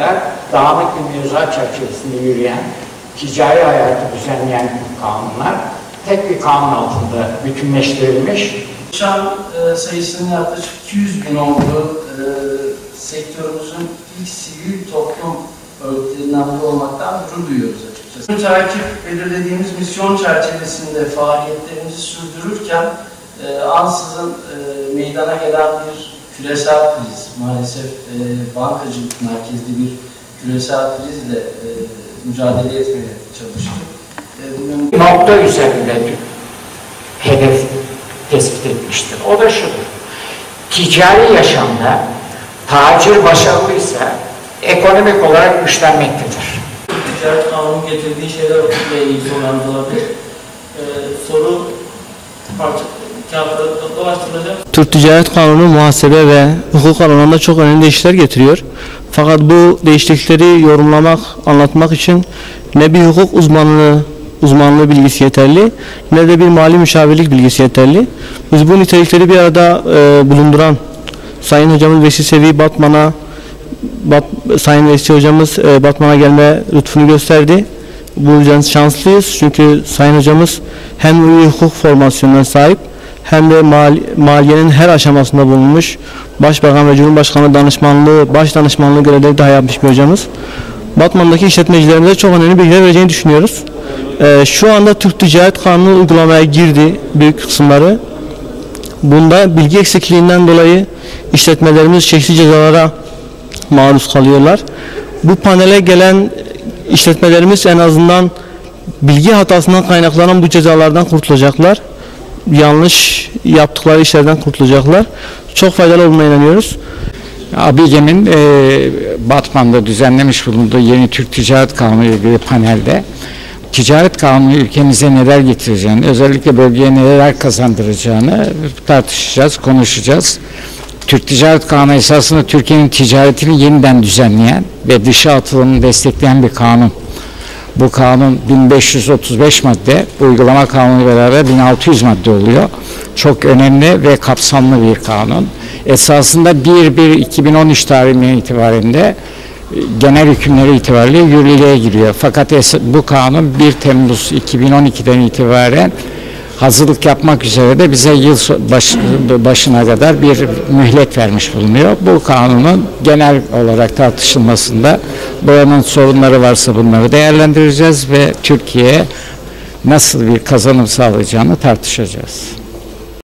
kadar dağınık bir mevzuat çerçevesinde yürüyen, ticari hayatı düzenleyen kanunlar tek bir kanun altında bütünleştirilmiş. Çalışan sayısının yaklaşık 200 bin olduğu sektörümüzün ilk sivil toplum örgütlerinden biri olmaktan gurur duyuyoruz açıkçası. Bu takip belirlediğimiz misyon çerçevesinde faaliyetlerimizi sürdürürken ansızın meydana gelen bir küresel kriz, maalesef bankacılık merkezli bir küresel krizle mücadele etmeye çalıştık. Nokta üzerinde hedef tespit etmiştir. O da şudur: ticari yaşamda tacir başarılıysa ekonomik olarak güçlenmektedir. Ticaret kanunun getirdiği şeyler ile ilgili sorularımız olabilir. Soru dolaştırılacak. Türk Ticaret Kanunu muhasebe ve hukuk alanında çok önemli değişiklikler getiriyor. Fakat bu değişiklikleri yorumlamak, anlatmak için ne bir hukuk uzmanlığı bilgisi yeterli, ne de bir mali müşavirlik bilgisi yeterli. Biz bu nitelikleri bir arada bulunduran Sayın Hocamız Vesi Sevi Sayın Vesi Hocamız Batman'a gelme lütfunu gösterdi. Bu yüzden şanslıyız çünkü Sayın Hocamız hem iyi hukuk formasyonuna sahip hem de maliyenin her aşamasında bulunmuş, Başbakan ve Cumhurbaşkanı baş danışmanlığı görevleri daha yapmış bir hocamız. Batman'daki işletmecilerimize çok önemli bilgiler vereceğini düşünüyoruz. Şu anda Türk Ticaret Kanunu uygulamaya girdi büyük kısımları. Bunda bilgi eksikliğinden dolayı işletmelerimiz çeşitli cezalara maruz kalıyorlar. Bu panele gelen işletmelerimiz en azından bilgi hatasından kaynaklanan bu cezalardan kurtulacaklar. Yanlış yaptıkları işlerden kurtulacaklar. Çok faydalı olduğuna inanıyoruz. ABİGE'nin Batman'da düzenlemiş bulunduğu yeni Türk Ticaret Kanunu ile ilgili panelde ticaret kanunu ülkemize neler getireceğini, özellikle bölgeye neler kazandıracağını tartışacağız, konuşacağız. Türk Ticaret Kanunu esasında Türkiye'nin ticaretini yeniden düzenleyen ve dışa atılımını destekleyen bir kanun. Bu kanun 1535 madde, uygulama kanunu beraber 1600 madde oluyor. Çok önemli ve kapsamlı bir kanun. Esasında 1/1/2013 tarihinden itibaren de genel hükümleri itibariyle yürürlüğe giriyor. Fakat bu kanun 1 Temmuz 2012'den itibaren hazırlık yapmak üzere de bize yıl başına kadar bir mühlet vermiş bulunuyor. Bu kanunun genel olarak tartışılmasında buranın sorunları varsa bunları değerlendireceğiz ve Türkiye'ye nasıl bir kazanım sağlayacağını tartışacağız.